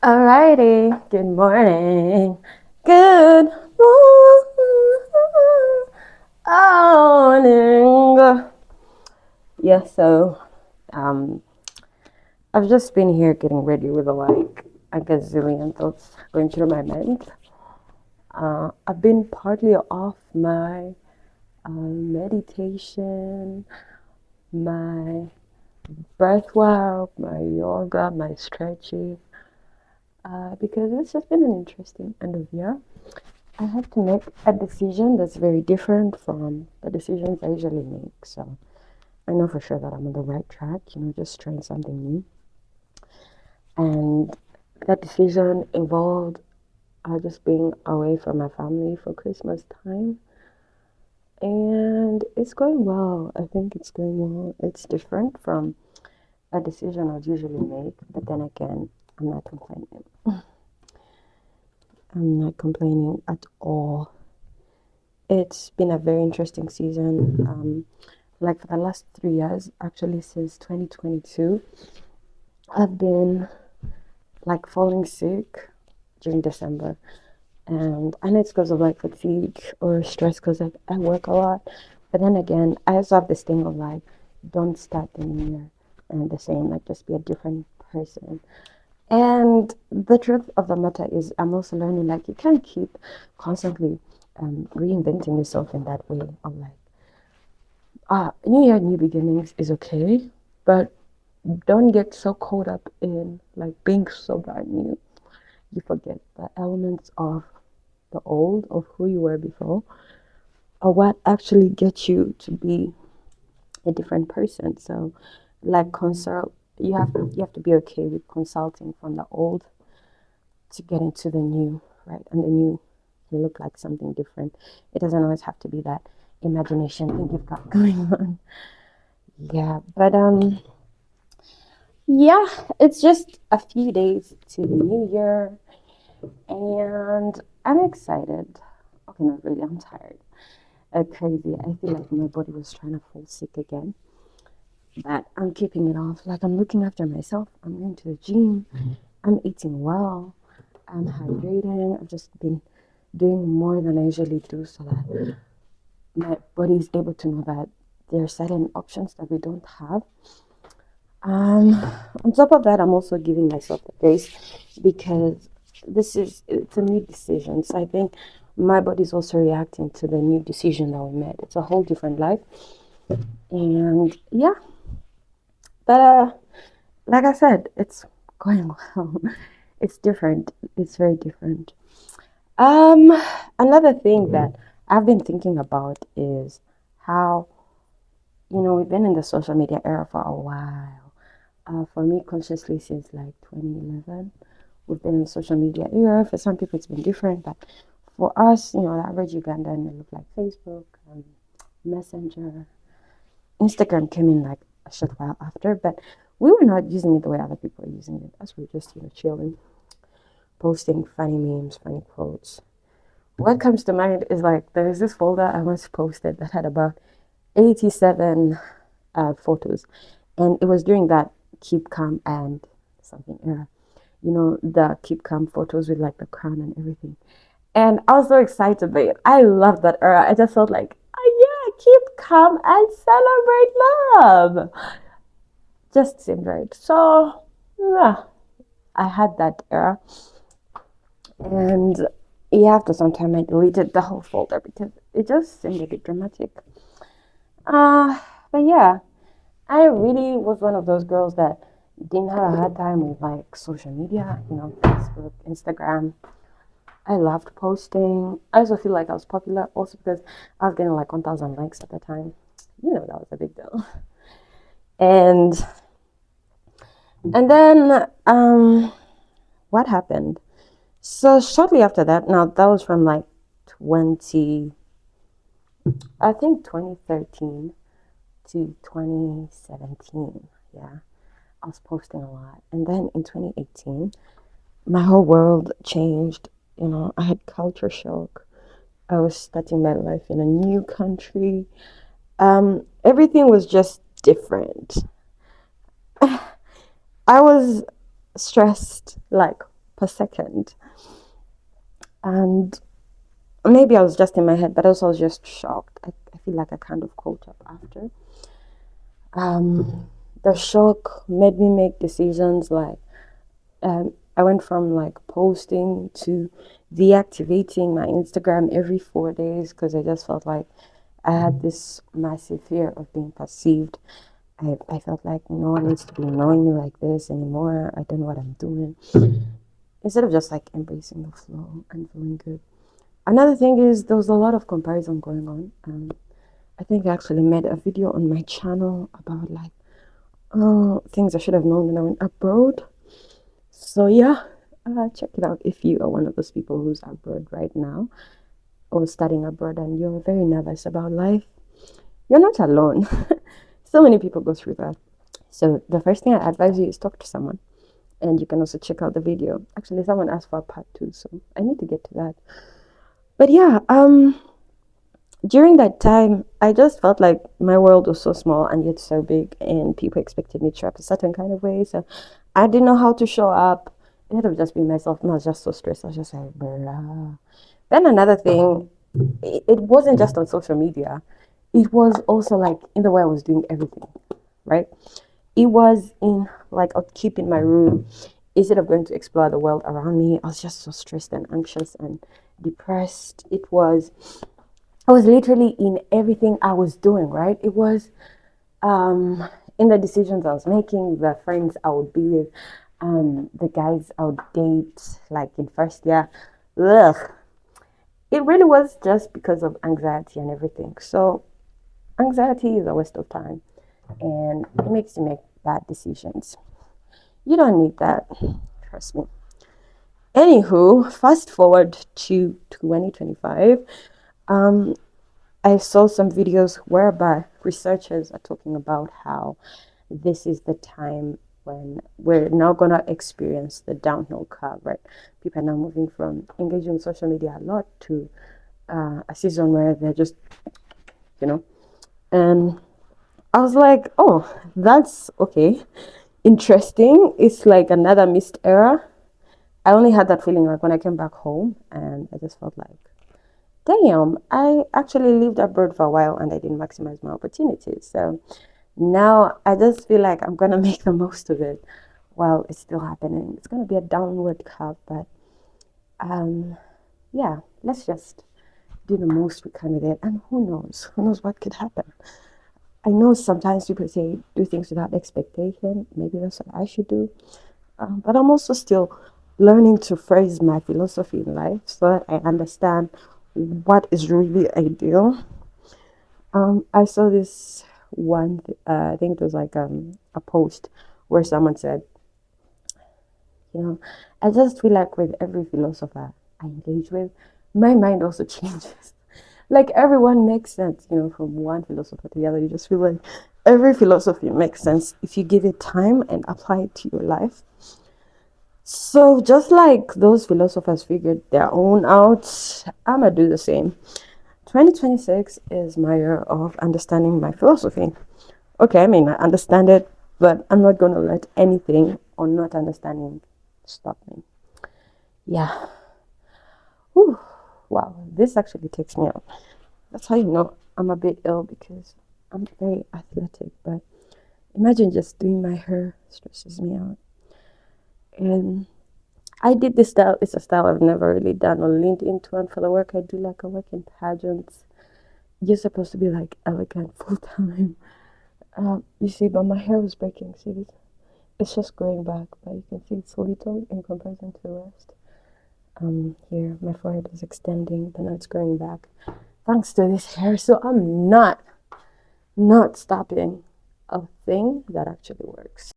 Alrighty, good morning. Good morning. Yeah, um, I've just been here getting ready with a gazillion thoughts going through my mind. I've been partly off my meditation, my breath work, my yoga, my stretching, because it's just been an interesting end of year. I have to make a decision that's very different from the decisions I usually make. So I know for sure that I'm on the right track, just trying something new. And that decision involved just being away from my family for Christmas time. And it's going well. I think it's going well. It's different from a decision I'd usually make, but then again, I'm not complaining. I'm not complaining at all. It's been a very interesting season. Like for the last 3 years, actually since 2022, I've been like falling sick during December. And I know it's because of like fatigue or stress because I work a lot. But then again, I also have this thing of like, don't start the new year and the same, like just be a different person. And the truth of the matter is, I'm also learning like you can't keep constantly reinventing yourself in that way of like, new year, new beginnings is okay, but don't get so caught up in like being so brand new. You forget the elements of the old, of who you were before, or what actually gets you to be a different person. So, like consult, you have to be okay with consulting from the old to get into the new, right? And the new can look like something different. It doesn't always have to be that imagination thing you've got going on. Yeah, but yeah, it's just a few days to the new year, and I'm excited. Okay, not really, I'm tired. Crazy. I feel like my body was trying to fall sick again, but I'm keeping it off. Like, I'm looking after myself. I'm going to the gym. I'm eating well. I'm hydrating. I've just been doing more than I usually do so that my body is able to know that there are certain options that we don't have. Um, on top of that, I'm also giving myself the grace because it's a new decision. So I think my body's also reacting to the new decision that we made. It's a whole different life. And yeah, but like I said, it's going well. It's different. It's very different. Um, Another thing that I've been thinking about is how, we've been in the social media era for a while. For me, consciously since like 2011, we've been in the social media era. For some people, it's been different, but for us, the average Ugandan, it looked like Facebook, Messenger, Instagram came in like a short while after, but we were not using it the way other people are using it. Us, we were just, chilling, posting funny memes, funny quotes. What comes to mind is like there's this folder I once posted that had about 87 photos, and it was during that keep calm and something era. The keep calm photos with like the crown and everything. And I was so excited by it. I loved that era. I just felt like, oh yeah, keep calm and celebrate love. Just seemed right. So yeah, I had that era, and yeah, after some time I deleted the whole folder because it just seemed a bit dramatic. Uh, but yeah, I really was one of those girls that didn't have a hard time with like social media, Facebook, Instagram. I loved posting. I also feel like I was popular also because I was getting like 1,000 likes at the time. That was a big deal. And then what happened? So shortly after that, now that was from like 20, I think 2013 to 2017. Yeah, I was posting a lot. And then in 2018, my whole world changed. I had culture shock. I was starting my life in a new country. Everything was just different. I was stressed, like per second. And maybe I was just in my head, but also I was just shocked. I feel like I kind of caught up after. The shock made me make decisions like I went from like posting to deactivating my Instagram every 4 days because I just felt like I had this massive fear of being perceived. I felt like no one needs to be knowing me like this anymore. I don't know what I'm doing. Instead of just like embracing the flow and feeling good. Another thing is there was a lot of comparison going on. I think I actually made a video on my channel about like things I should have known when I went abroad. So yeah, check it out if you are one of those people who's abroad right now or studying abroad and you're very nervous about life. You're not alone. So many people go through that. So the first thing I advise you is talk to someone. And you can also check out the video. Actually, someone asked for a part 2, so I need to get to that. But yeah, during that time, I just felt like my world was so small and yet so big, and people expected me to show up a certain kind of way. So I didn't know how to show up. Instead of just being myself, and I was just so stressed. I was just like, blah. Then another thing, it wasn't just on social media. It was also like in the way I was doing everything, right? It was in like I'd keep in my room instead of going to explore the world around me. I was just so stressed and anxious and depressed. I was literally in everything I was doing, right? It was in the decisions I was making, the friends I would be with, the guys I would date, like in first year. Ugh. It really was just because of anxiety and everything. So anxiety is a waste of time and it makes you make bad decisions. You don't need that, trust me. Anywho, fast forward to 2025. I saw some videos whereby researchers are talking about how this is the time when we're now going to experience the downhill curve, right? People are now moving from engaging with social media a lot to a season where they're just, you know, and I was like, oh, that's okay. Interesting. It's like another missed era. I only had that feeling like when I came back home and I just felt like, damn, I actually lived abroad for a while and I didn't maximize my opportunities. So now I just feel like I'm going to make the most of it while it's still happening. It's going to be a downward curve, but yeah, let's just do the most we can with it. And who knows? Who knows what could happen? I know sometimes people say do things without expectation. Maybe that's what I should do. But I'm also still learning to phrase my philosophy in life so that I understand what is really ideal. I saw this one, I think it was like a post where someone said, I just feel like with every philosopher I engage with, my mind also changes. Like everyone makes sense, from one philosopher to the other. You just feel like every philosophy makes sense if you give it time and apply it to your life. So just like those philosophers figured their own out, I'm gonna do the same. 2026 is my year of understanding my philosophy. Okay, I may not understand it, but I'm not gonna let anything or not understanding stop me. Yeah. Whew. Wow, this actually takes me out. That's how you know I'm a bit ill because I'm very athletic, but imagine just doing my hair stresses me out. And I did this style. It's a style I've never really done or leaned into. And for the work I do, like I work in pageants, you're supposed to be like elegant full time. You see, but my hair was breaking. See this? It's just growing back, but you can see it's little in comparison to the rest. Here, my forehead is extending, but now it's growing back. Thanks to this hair. So I'm not stopping a thing that actually works.